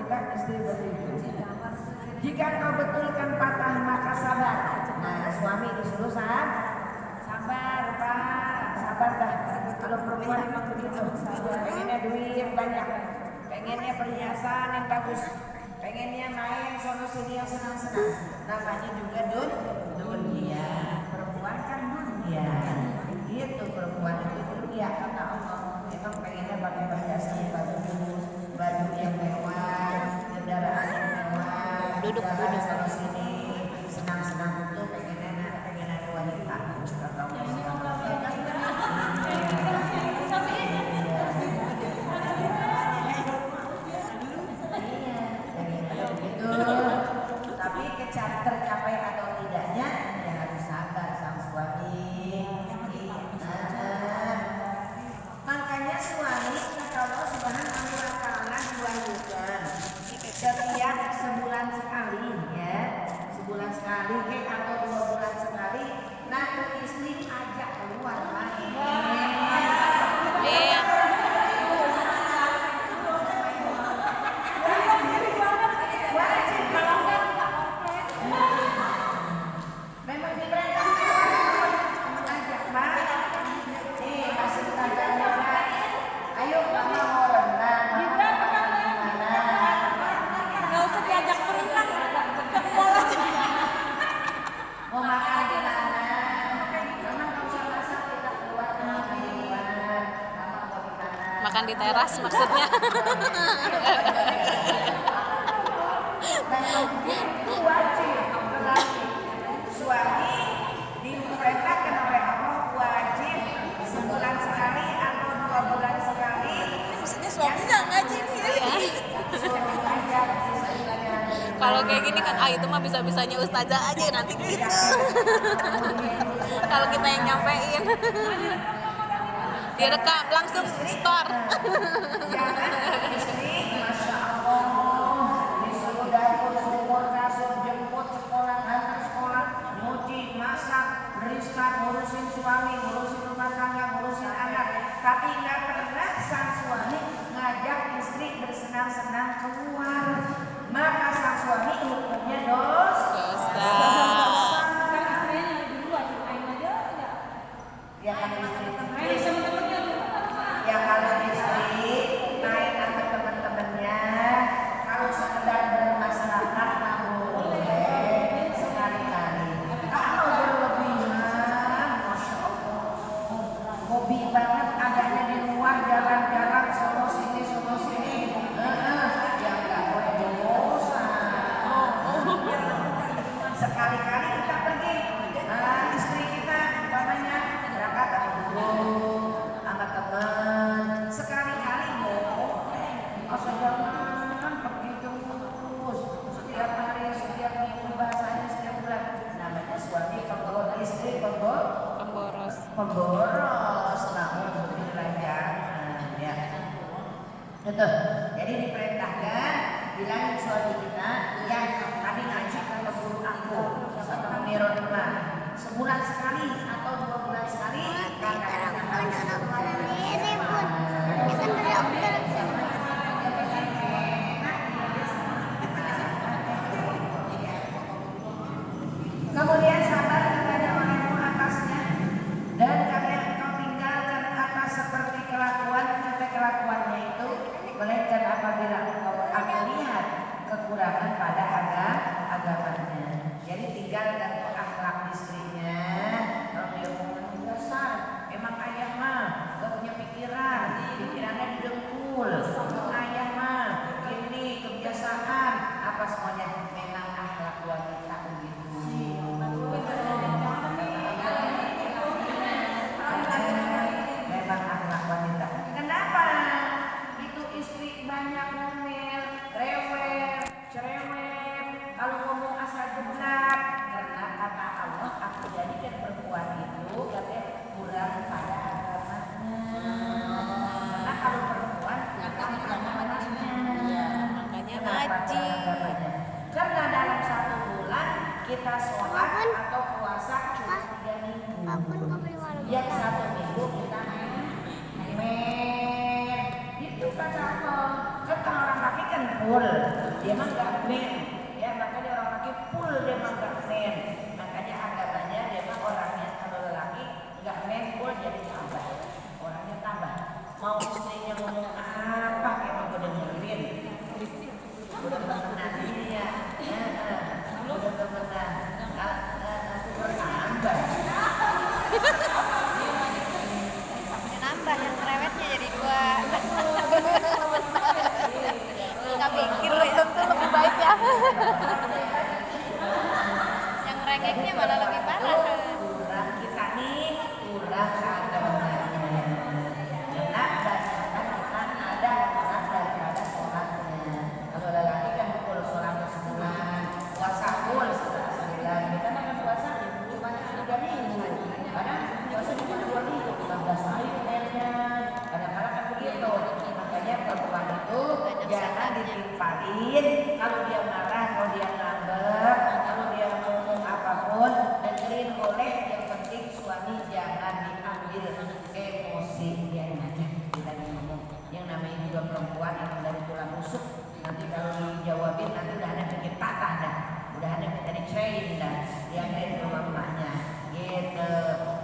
jika istri berlindung. Jika kau betulkan patah maka sabar. Nah, suami disuruh sabar, Pak, sabar dah. Kalau perempuan memang begitu, pengennya duit banyak, pengennya perhiasan yang bagus, pengennya main sono sini yang senang-senang. Namanya juga dunia. Perempuan kan dunia. Gitu, perempuan itu dunia kata Allah. Memang pengennya pakai perhiasan baju yang mewah, kendaraan yang mewah, duduk sono sini senang-senang itu pengen ada wanita kata Allah. Tapi tercapai atau tidaknya ya harus sabar sama suami. Makanya suami kata Allah Subhanahu wa taala diwajibkan setiap sebulan sekali ya, sebulan sekali atau 2 bulan sekali, nah istri ajak keluar main. Makan di teras maksudnya. Wajib suami diperintahkan oleh Allah wajib sebulan sekali atau 2 bulan sekali. Maksudnya suami nggak ngaji nih ya? Kalau kayak gini kan itu mah bisa-bisanya ustazah aja nanti gitu. Kalau kita yang nyampein. Direkam langsung store. Jangan istri, masya Allah, disuruh dapur, sumur, kasur, jemput sekolah, antar sekolah, nyuci, masak, beriskan, ngurusin suami, ngurusin rumah tangga, ngurusin anak. Tapi nggak pernah sang suami ngajak istri bersenang-senang keluar. Maka sang suami hukumnya dosa. Ya kan istri. Ya kalau istri main sama teman-temannya, kalau sekedar bermasyarakat tak boleh sekali-kali. Kalau berlebihan, masya Allah, hobi banget adanya di luar jalan-jalan sono sini, ya nggak boleh dosa. Sekali-kali kita pergi, istri kita umpamanya berangkat sama teman, sekali-kali boleh. Asal jangan pergi terus setiap hari, setiap minggu, bahasanya setiap bulan. Namanya suami pemboros, istri Pemboros. Nah, untuk jangan ya. Betul. Jadi diperintahkan bilangin suami kita yang tadi ngaji kalau guru aku sama Mironma sebulan sekali atau 2 bulan sekali. Kemudian sabar kepada orang tua atasnya dan kalian engkau tinggalkan atas seperti kelakuannya itu, melainkan apabila engkau akan lihat kekurangan pada agamanya. Jadi tinggalkan akhlak istrinya. Kalau dia ngomong dasar, emang ayah mah gak punya pikirannya didengkul. Ayah mah ini kebiasaan apa semuanya, memang akhlak wanita begitu. Memang akhlak wanita. Kenapa? Itu istri banyak ngomel, rewel, cerewet, kalau ngomong asal jeblak. Karena kata Allah, aku jadikan perempuan itu katanya kurang pada agamanya. Karena kalau perempuan kurang agamanya, Makanya ngaji. Karena dalam 1 bulan kita sholat atau puasa cuma 3 minggu. Yang 1 minggu kita main. Itu kata Allah. Kan kalau orang laki kan full, dia mah nggak men. Ya makanya orang laki full dia mah nggak men. Makanya agamanya dia mah orangnya kalau lelaki nggak men full jadi tambah. Orangnya tambah. Mau istrinya ngomong apa kayak mau dengerin. Udah temenan ini ya. Udah temenan. Tambah. Nambah yang cerewetnya jadi dua. Nggak pikir ya. Itu lebih baik ya. Yang rengeknya malah lebih parah. Kurang kita nih, kurang agamanya. Karena bacaan kita ada kurang daripada sholatnya. Kalau lelaki kan full sholatnya sebulan, puasa full sebulan. Kita kan puasa cuma 3 minggu. Kadang puasa cuma 2 minggu, 15 hari akhirnya. Kadang-kadang kan begitu. Makanya perempuan itu jangan ditimpalin. Kalau dia marah, kalau dia ngambek, kalau dia ngomong apapun, dengerin boleh. Yang penting suami jangan diambil emosi dia aja. Kita ngomong. Yang namanya juga perempuan yang dari tulang rusuk. Nanti kalau dijawabin nanti udah ada bikin patah dah. Udah ada minta dicerain dah. Dia dari rumah emaknya. Gitu.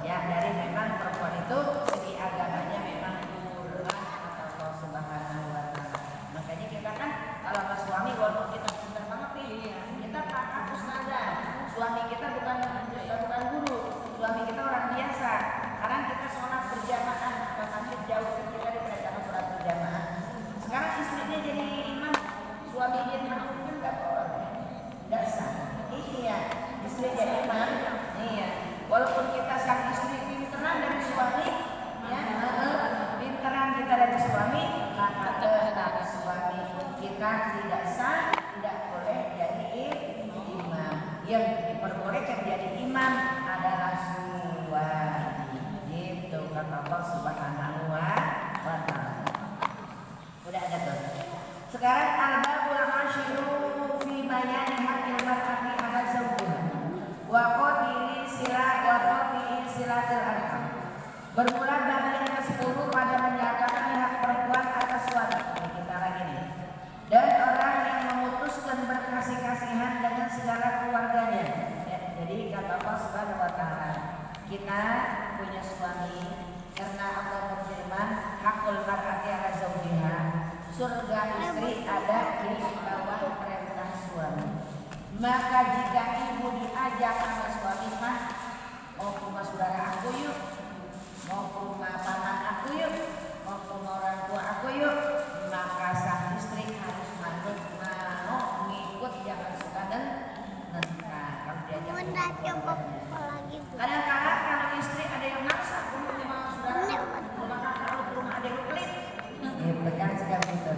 Ya dari memang perempuan itu segi agamanya memang kurang kata Allah Subhanahu wa taala. Makanya kita kan kalau sama suami walaupun kita pintar banget nih, kita pakai ustazah. Suami kita bukan guru, suami kita orang biasa. Sekarang kita sholat berjamaah, ke masjid jauh kita daripada sholat berjamaah. Sekarang istrinya jadi imam, suami dia makmum kan nggak boleh, nggak sah. Iya, istri jadi imam, iya. Walaupun kita sang istri pinteran dari suami, ya, pinteran kita dari suami, maka tetap suami kita tidak sah, tidak boleh jadi imam. Yang diperbolehkan jadi imam adalah suami. Gitu kata Allah Subhanahu wa taala. Udah ada tuh. Sekarang al-babul ashiru fi bayani haqqil mar'ati 'ala zawjiha wa qati'i silatul arham. Bermula bab yang ke-10 pada menyatakan hak perempuan atas suami. Ini kita lagi nih. Dan orang yang memutuskan berkasih-kasihan dengan segala keluarganya. Ya, jadi kata Allah Subhanahu wa taala, kita punya suami karena Allah berfirman, hakul mar'ati 'ala zawjiha. Surga istri ada di bawah perintah suami. Maka jika ibu diajak sama suami, mah mau ke rumah saudara aku yuk, mau ke rumah paman aku yuk, mau ke rumah orang tua aku yuk, maka sang istri harus manut mau ngikut, jangan suka dan nentang. Kalau diajak kadang-kadang kalau istri ada yang maksa ke rumah saudara, rumah kakak lu, ke rumah adik lu pelit, gitu kan sekarang gitu.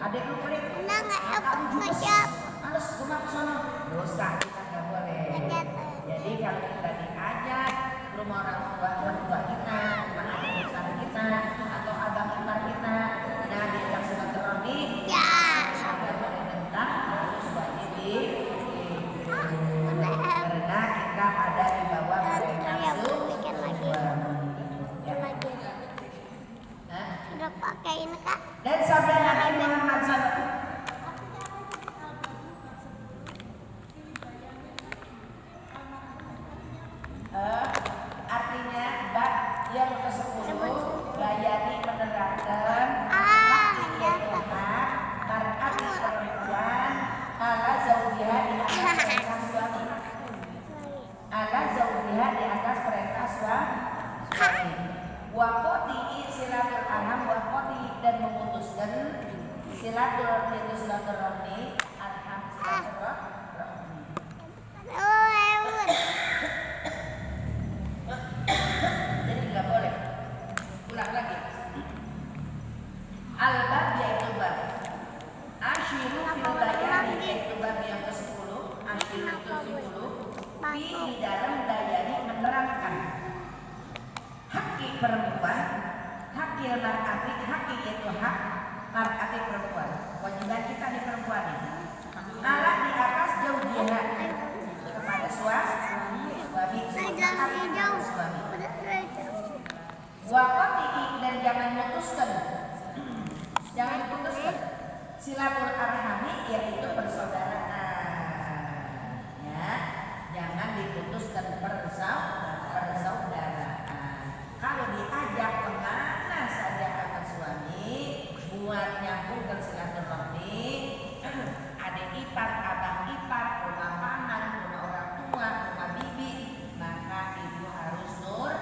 Adik lu pelit, harus rumah ke sono, dosa kita nggak boleh. Jadi kalau kita diajak ke rumah orang tua kita, rumah adik besar kita, atau abang ipar kita, nah diajak silaturahmi, nggak boleh nentang, harus wajib karena kita ada di bawah perintah suami. Udah pakai ini kak. Dan sabda Nabi Muhammad SAW. Artinya bab yang ke-10 layani menerangkan hak yaitu hak mar'ati perempuan ala zaujiha di atas perintah suami. Ala zaujiha di atas perintah suami. Wa qati'i silatul arham, wa qati'i dan memutuskan silaturahmi arham silaturahmi. Jadi nggak boleh. Ulang lagi. Al-bab yaitu bab. Ashiru fil bayani yaitu bab yang ke-10. Ashiru itu 10. Di dalam bayani menerangkan haki perempuan, hakil mar'ati, haki yaitu hak mar'ati perempuan. Kewajiban kita di perempuan ini. Alat di atas jauh dia kepada suami, suami. Waqati dan jangan putuskan. Jangan putuskan. silaturahmi yaitu persaudaraan, ya, jangan diputuskan persaudaraan. Kalau diajak kemana saja kata suami buat nyambungkan silaturahmi, adik ipar, abang ipar, rumah paman, rumah orang tua, rumah bibi, maka ibu harus ikut.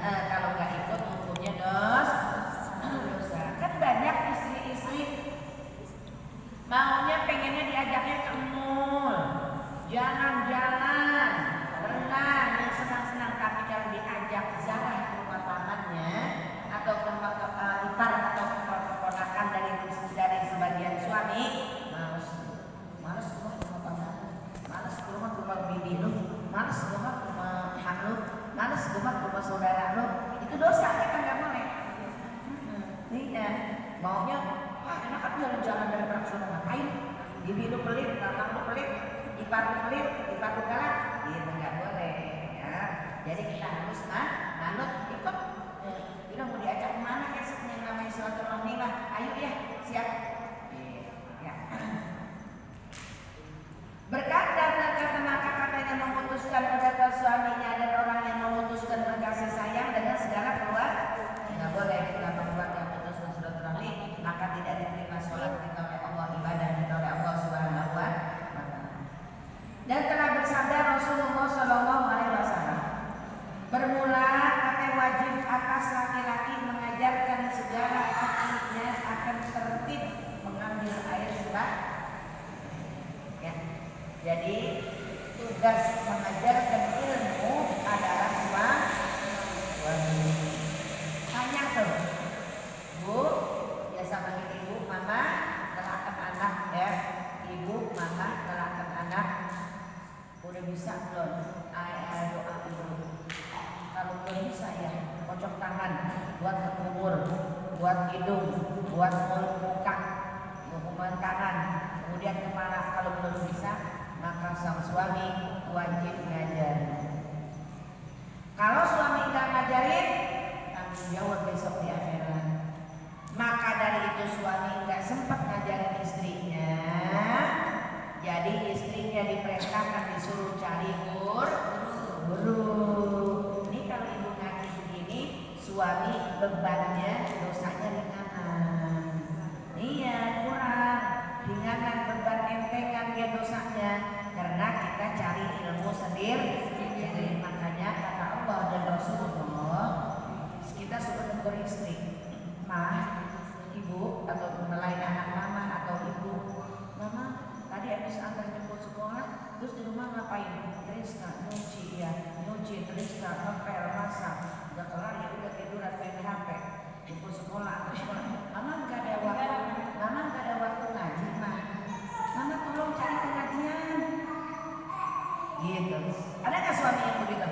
Kalau nggak ikut hukumnya dosa. Kan banyak istri-istri maunya pengennya diajaknya ke mall, jalan-jalan, renang, yang senang-senang, tapi kalau diajak ziarah ke rumah pamannya atau ke rumah ipar atau keponakan dari sebagian suami, males ke rumah paman, males ke rumah bibi lu, males ke rumah mak lu, males ke rumah saudara lu, itu dosa, kita nggak boleh. Iya, maunya enak kan jalan-jalan dari Praksana, ngapain? Bibi lu pelit, kakak lu pelit, ipar lu pelit, ipar lu galak, gitu nggak boleh, ya. Jadi kita harus manut ikut. Kita mau diajak kemana ya? Yang namanya silaturahmi lah, ayo ya, siap. Ya. Berkata maka katanya memutuskan kata suaminya dan orang yang memutuskan berkasih sayang dengan segala keluarga. Nggak boleh kita membuat yang putuskan silaturahmi, maka tidak diterima sholat kita oleh Allah, ibadah kita oleh Allah Subhanahu wa Ta'ala. Dan telah bersabda Rasulullah Shallallahu Alaihi Wasallam, bermula kata wajib atas laki-laki mengajarkan segala akhirnya akan tertib mengambil air sembah. Ya. Jadi tugas mengajarkan ilmu adalah suami. Tanya tuh, Bu, biasa panggil ibu, mama, kelahkan anak ya. Ibu, mama, kelahkan anak. Udah bisa belum? Doa dulu. Kalau belum bisa ya, pojok tangan buat ke kubur, buat hidung, buat mulut muka, hubungan tangan, kemudian kepala. Kalau belum bisa, maka sang suami wajib ngajar. Kalau suami nggak ngajarin, tanggung jawab besok di akhirat. Maka dari itu suami nggak sempat ngajarin istrinya, jadi istrinya diperintahkan disuruh cari guru. Ini kalau ibu ngaji begini, suami bebannya dosanya ringanan. Iya, kurang ringanan, beban entengan dia dosanya karena kita cari ilmu sendiri. Makanya kata Allah dan Rasulullah, kita suka tegur istri, ibu atau melain anak mama atau ibu, mama tadi habis antar jemput sekolah, terus di rumah ngapain? Rizka nyuci ya, Rizka ngepel, masak, udah kelar ya udah tiduran main HP, jemput sekolah, mama nggak ada waktu ngaji mah, mama tolong cari pengajian, gitu. Ada nggak suami yang begitu?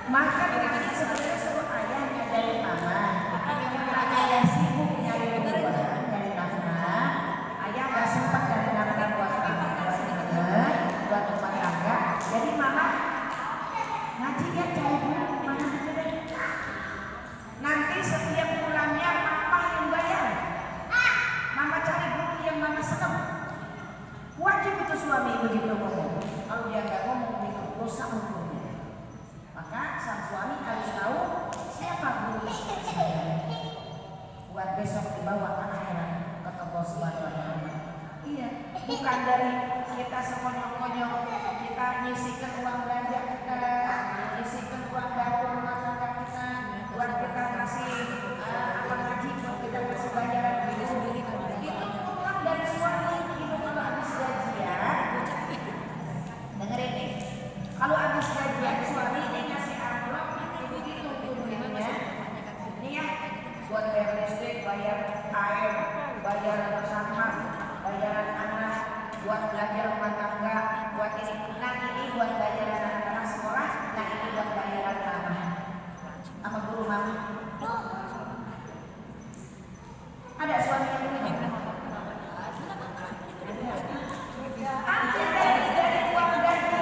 Maka kita sebenarnya suruh ayah nyadarin mama. Karena ayah sibuk nyari uang, nyari nafkah, ayah nggak sempat nyari nafkah buat rumah tangga. Jadi mama ngaji ya, cari buku mana aja deh. Nanti setiap bulannya papa yang bayar. Mama cari buku yang mama seneng. Wajib itu suami begitu ngomong. Kalau dia nggak ngomong itu dosa hukumnya. Maka sang suami harus tahu siapa guru istri saya, buat besok dibawa ke akhirat kata Allah Subhanahu wa Ta'ala. Iya, bukan dari kita sekonyong-konyong kita nyisikan uang belanja kita, nyisikan uang dapur rumah tangga kita, buat kita kasih ngaji, buat kita kasih bayaran diri sendiri. Itu uang dari suami. Itu kalau habis gajian, dengerin nih, kalau habis gajian suami ini ngasih amplop begitu duitnya. Ini ya, buat bayar listrik, bayar air, bayar bersama, bayaran anak, buat belajar rumah tangga, buat ini. Nah ini buat bayaran anak-anak sekolah, nah ini buat bayaran mama sama guru mama. Ada suami yang begitu. Ambil dari uang gaji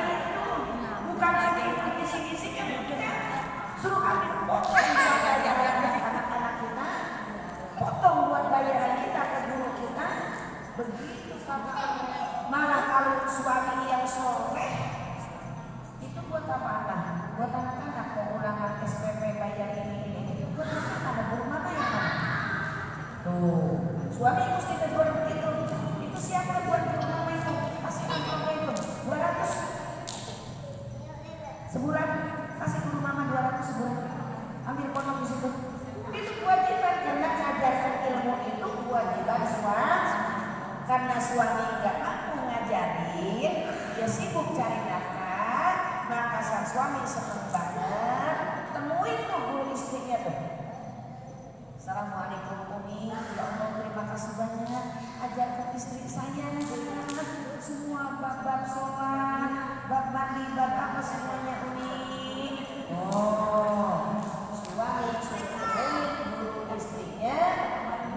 Suami mesti tegur begitu. Itu siapa buat guru mama itu? Kasih berapa itu? 200 sebulan. Kasih guru mama 200 sebulan. Ambil pondok di situ. Itu kewajiban karena ngajarkan ilmu itu kewajiban suami. Karena suami nggak mampu ngajarin, dia sibuk cari nafkah, maka sang suami seneng banget. Temuin tuh guru istrinya tuh. Assalamualaikum Umi, ya Allah terima kasih banyak. Ajarkan istri saya semua bab-bab sholat, bab mandi, bab apa semuanya Umi. Oh, suami temuin guru istrinya,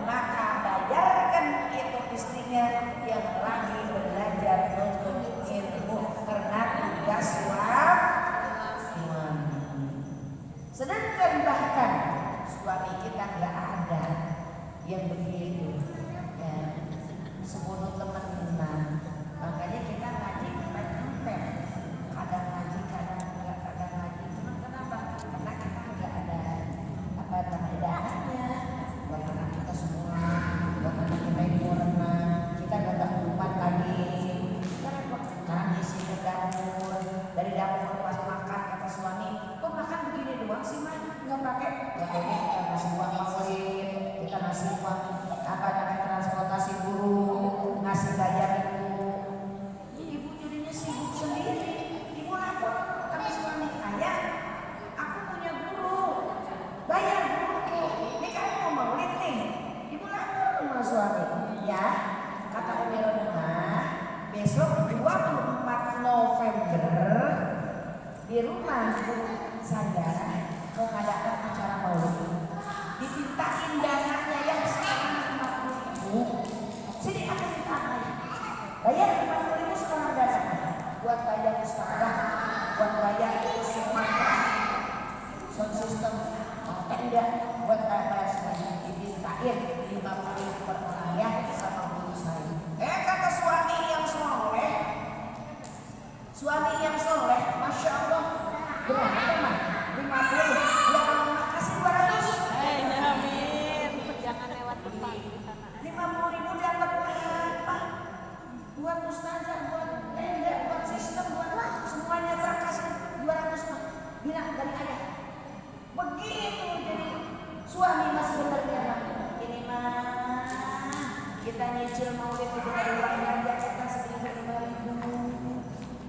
maka bayarkan itu istrinya yang lagi belajar untuk ilmu karena tugas suami. Sedangkan bahkan suami kita nggak ada yang begitu, ya, sebunuh teman-teman. Makanya kita ngaji pempek, kadang ngaji, kadang enggak, kadang ngaji. Cuma kenapa? Karena kita nggak ada apa namanya dananya buat anak kita semua, buat anak kita yang renang. Kita nggak lupa lagi. Kita repot nangis di dapur, dari dapur pas makan kata suami, kok makan begini doang sih mah? Nggak pakai? Ya kayaknya kita ngasih uang maulid, kita ngasih uang apa namanya transportasi guru, ngasih bayar ibu. Ibu jadinya sibuk sendiri. Ibu lapor sama suami, ayah, aku punya guru, bayar guruku. Ini kan mau maulid nih. Ibu lapor sama suami, ya. Kata Umi Rumah, besok 24 November di rumah saya mengadakan acara maulid. Dimintain dananya yang sekarang 50.000. Sini aku minta aja. Bayar 50.000 sekarang dananya. Buat bayar ustazah, buat bayar semua sound system, enggak buat bayar semuanya. Dimintain 50.000 per orang ya sama guru saya. Kata suami yang soleh, masya Allah, berapa mah? 50. Ya kalau kasih 200. Amin. Jangan lewat depan di sana. 50.000 dapat apa? Buat ustazah, buat tenda, buat sistem, buat semuanya kasih 200 mah. Bilang dari ayah. Begitu jadi suami mas benernya mah. Ini mah kita nyicil maulid itu dari uang belanja kita seminggu 5.000.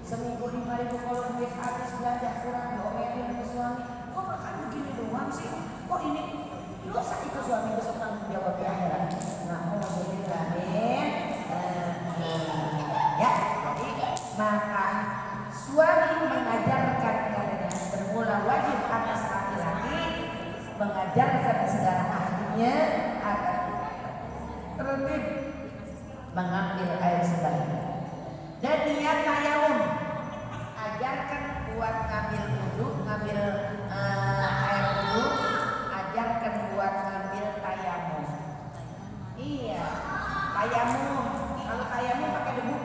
Seminggu 5.000 kalau duit habis belanja kurang diomelin ke suami. Kok makan begini doang sih? Kok ini dosa itu suami besok tanggung jawab di akhirat. Nah, alhamdulillah. Ya, jadi maka suami mengajarkan karena bermula wajib atas laki-laki mengajarkan segala ahlinya agar tertib mengambil air sebaiknya. Dan niat tayamum, ajarkan buat ngambil wudu, ngambil air wudu, ajarkan buat ngambil tayamum. Iya, tayamum. Kalau tayamum pakai debu.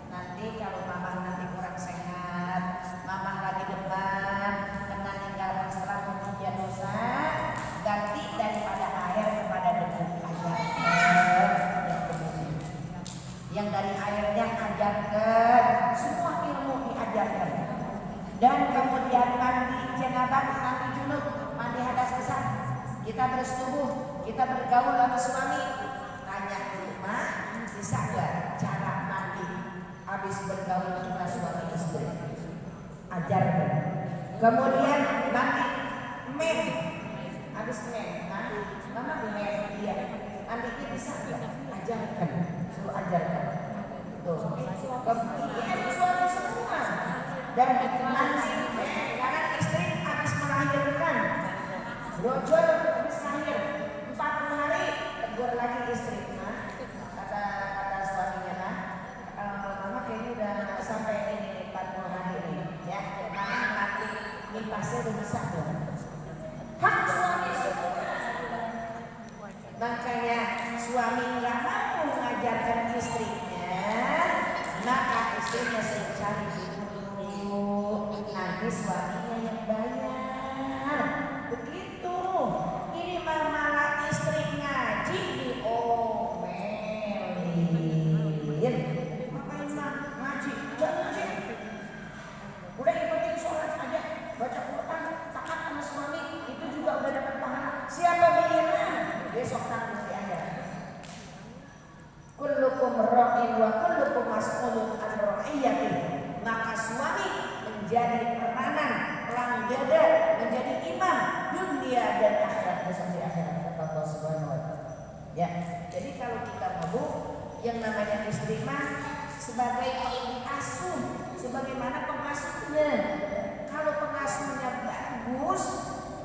Nanti kalau mama nanti kurang sehat, mama lagi demam, kena ninggalkan setelah memuja dosa, ganti daripada air kepada debu. Yang dari airnya ajarkan, semua ilmu diajarkan. Dan kemudian mandi janabah, mandi junub, mandi hadas besar. Kita bersetubuh, kita bergaul sama suami. Tanya di rumah, bisa nggak cara mandi habis bergaul kita suami istri? Ajarkan. Kemudian mandi men, habis men, mama men dia, mandinya bisa nggak? Ajarkan. Ajarkan tuh kemudian suami semua dan nanti karena istri habis melahirkan brojol habis lahir 40 hari tegur lagi istri kata suaminya mama kayaknya udah sampai ini 40 hari ini ya mama nanti nipasnya udah bisa tuh hak suami semua. Makanya suami nggak mampu mengajarkan istrinya, maka istrinya saya cari dulu, nanti suaminya yang bayar. Begitu. Ini malah istri ngaji di menjadi peranan pelang dada, menjadi imam dunia dan akhirat, sampai akhirat kata Allah Subhanahu wa taala. Ya, jadi kalau kita mabuk, yang namanya istri mah sebagai pengasuh, sebagaimana pengasuhnya. Kalau pengasuhnya bagus,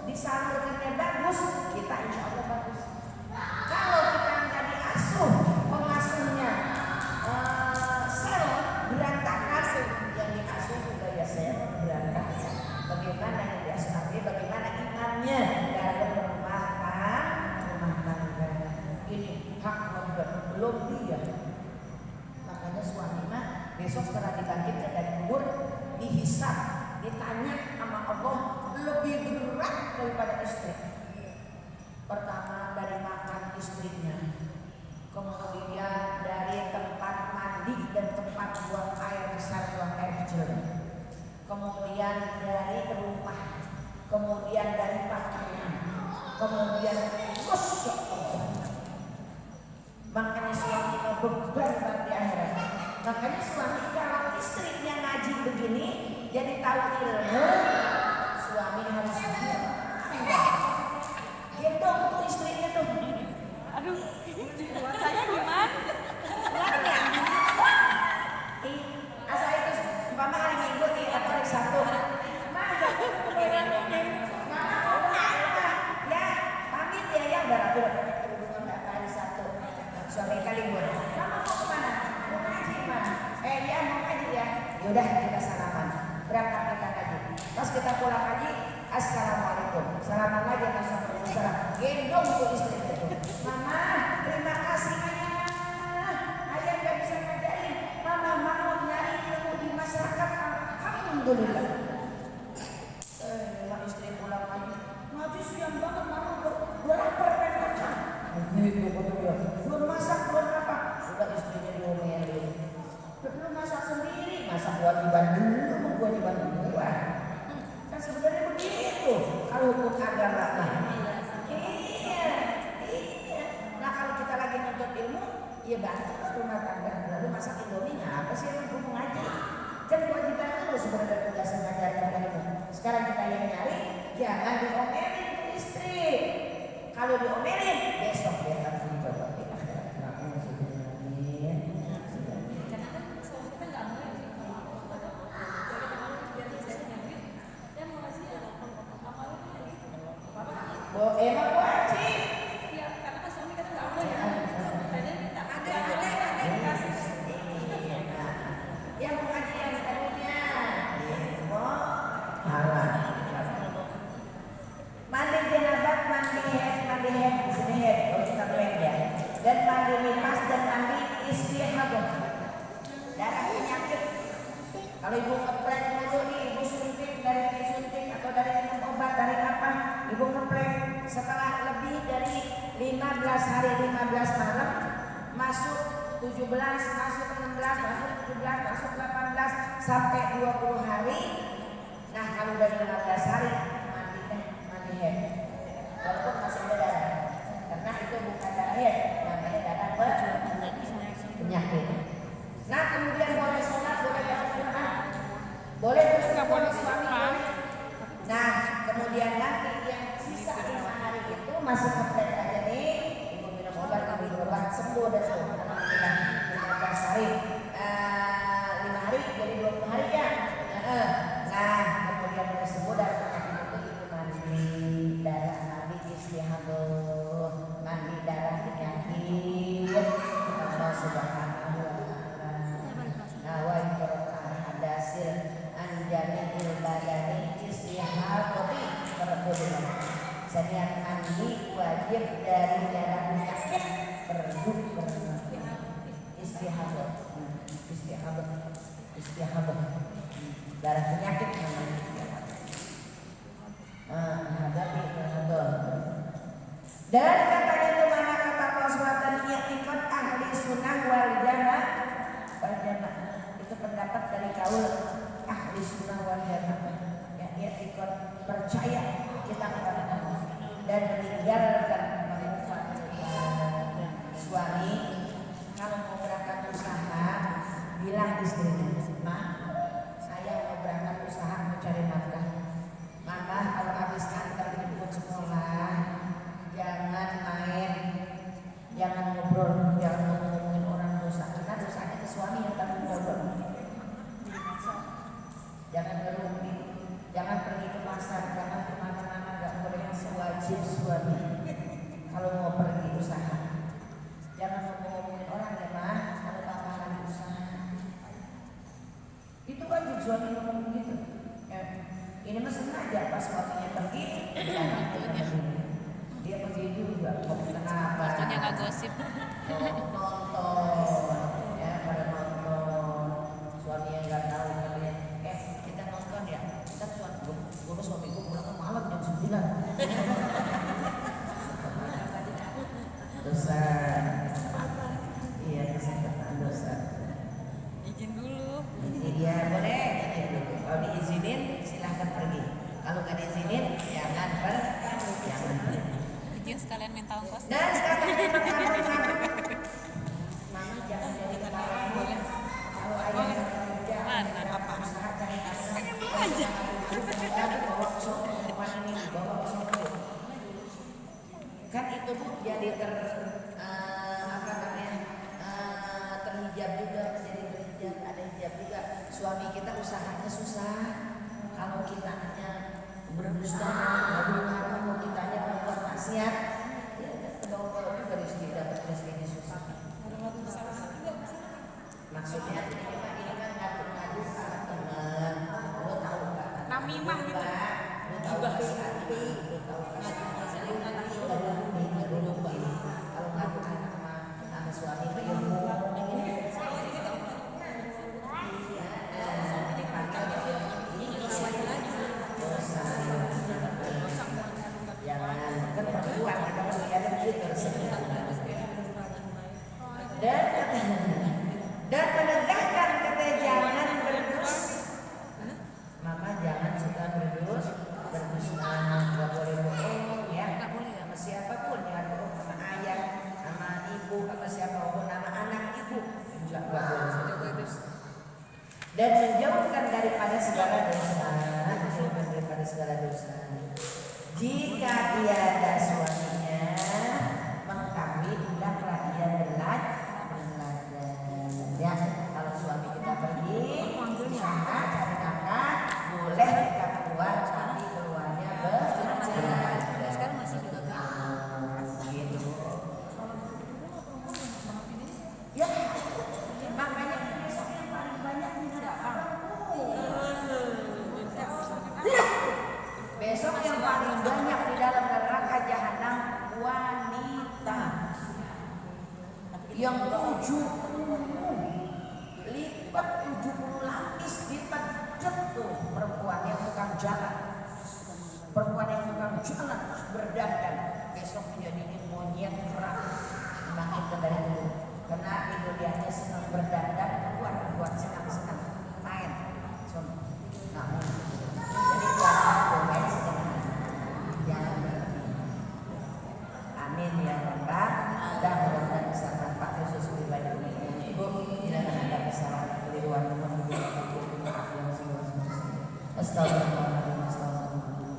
disalurkannya bagus, kita insya Allah bagus. Kalau kita nggak diasuh, pengasuhnya sel berantakan, yang diasuh juga ya sel berantakan. Bagaimana yang diasuh nanti, bagaimana imannya dalam rumah tangga. Ini hak belum dia. Makanya suami mah besok setelah dibangkitkan dari kubur, dihisab, ditanya sama Allah lebih berat daripada istri. Pertama dari makan istrinya, kemudian dari tempat mandi dan tempat buang air besar, buang air kecil, kemudian dari rumah, kemudian dari pakaian, kemudian Masya Allah. Makanya suami beban di akhirat. Makanya suami kalau istrinya ngaji begini, jadi tahu ilmu, suami harus gendong tuh istrinya tuh. Aduh, saya gimana? Asal itu umpama hari Minggu nih atau hari Sabtu, ya pamit ya udah rapi hari Sabtu. Suami kali libur. Mama mau kemana? Mau ngaji mah. Ya mau ngaji ya. Yaudah kita salaman. Berangkat kita ngaji. Pas kita pulang ngaji, assalamualaikum. Salaman lagi assalamualaikum. Gendong tuh istri itu. Mama, terima kasih ayah. Ayah nggak bisa ngajarin. Mama mau nyari ilmu di masyarakat. Alhamdulillah. Memang istri pulang ngaji. Ngaji siang banget mama. Gue lapar kan macam. Belum masak, belum apa. Sudah istrinya diomelin. Belum masak sendiri, masak kewajiban dulu, kewajiban dua. Kan sebenarnya begitu. Kalau hukum agama mah. Iya. Nah kalau kita lagi nuntut ilmu, ya bantu rumah tangga. Lalu masak indominya apa sih yang hukum ngaji? Kan kewajiban dulu sebenarnya tugas mengajarkan ilmu. Sekarang kita yang nyari, jangan diomelin ke istri. Kalau diomelin, besok dia akan mencoba di akhirat. Emang wajib. Yang mengaji yang tadinya, halal. Mandi jenazah, mandi head di sini head, kalau kita blank ya. Dan mandi nifas dan mandi istihadah. Darah penyakit. Kalau ibu ngeplek dulu nih, ibu suntik dari suntik atau dari minum obat dari apa, ibu ngeplek setelah lebih dari 15 hari, 15 malam, masuk 17, masuk 16, masuk 17, masuk 18 sampai 20 hari. Nah kalau udah 15 hari mandi head. Walaupun masih ada darah, karena itu bukan darah head, namanya darah penyakit. Nah kemudian boleh sholat, boleh baca Quran, boleh bersuami suami. Nah kemudian nanti yang sisa 5 hari itu masih komplek aja nih, ibu minum obat, sembuh dan sembuh. Alhamdulillah 15 hari, 5 hari jadi 20 hari ya. Nah kemudian mulai sembuh dari penyakit itu ibu mandi darah, mandi istihadah, mandi darah penyakit. Allah Subhanahu wa taala. Nawai berhasil anjani badani istihadati perbulan. Setiap mandi wajib dari darah penyakit perlu istihadah. Istihadah darah penyakit namanya istihadah. Hadapi perhadah. Dan katanya kemana kata Allah SWT, ikut ahli sunnah wal jamaah. Itu pendapat dari kaul ahli sunnah wal jamaah. Ya ikut percaya kita kepada Allah dan meninggalkan suami. Kalau mau berangkat usaha, bilang istrinya, "Ma, saya mau berangkat usaha." usaha mencari nafkah. Mama kalau habis antar jemput sekolah, jangan main, jangan ngobrol, jangan ngomongin orang dosa. Karena dosanya ke suami yang tanggung jawab. Jangan berumpi, jangan pergi ke pasar, jangan kemana-mana, nggak boleh sewajib suami. Kalau mau pergi usaha, jangan ngomongin orang ya mah. Kalau papa lagi usaha, itu wajib suami ngomong begitu. Ya, ini mah sengaja pas suaminya pergi, dia pergi juga. Kenapa? Waktunya nggak gosip. Nonton, ya pada nonton. Suaminya nggak tahu kalian. Kita nonton ya. Kita suami gue pulang malam jam 9. Dosa. Iya, kesempatan dosa. Izin dulu. Ini dia boleh izin dulu. Kalau diizinin silahkan pergi. Kalau nggak diizinin jangan pergi. Izin sekalian minta ongkos. Dan sekarang mama jangan jadi kepala boleh. Kalau ayah kerja, Mana? apa usaha cari aja. Bawa ke sono, ini bawa ke sono. Kan itu bu jadi terhijab juga, jadi terhijab, ada hijab juga. Suami kita usahanya susah. Kalau kita hanya berdusta, kalau kita hanya berbuat maksiat, ya kedua juga dapat rezekinya susah. Maksudnya ini kan ngadu-ngadu sama teman, lo tahu nggak? Namimah gitu. Lo tahu nggak si Ati? Lo tahu nggak si Ati? Kalau ngadu sama suami ilmu. Jangan kan perempuan ada kelihatan gitu dan menegakkan ketejangan berdusta. Mama jangan suka berdusta, nggak boleh bohong ya, nggak boleh sama siapapun, jangan bohong sama ayah, sama ibu, sama siapapun, sama anak ibu juga nggak boleh. Dan menjauhkan daripada segala dosa. Jika tiada suaminya mengkawin, hendaklah ia belajar. Ya, kalau suami kita pergi usaha cari nafkah, boleh kita keluar, tapi keluarnya belajar. Sekarang masih juga gitu. Ya, makanya besok yang paling banyak siapa? Besok yang paling banyak di dalam neraka jahanam wanita yang 70 lapis ditajem tuh perempuan yang tukang jalan, terus berdandan besok menjadi monyet kerak. Memang itu dari dulu karena Indonesia senang berdandan, buat senang main. Namun jadi boleh jangan berhenti. Amin ya Rabbal. Dan mudah-mudahan bisa manfaat khusus pribadi ibu. Tidak ada kesalahan keliruan, mohon maaf yang sebelum-sebelumnya. Astagfirullah.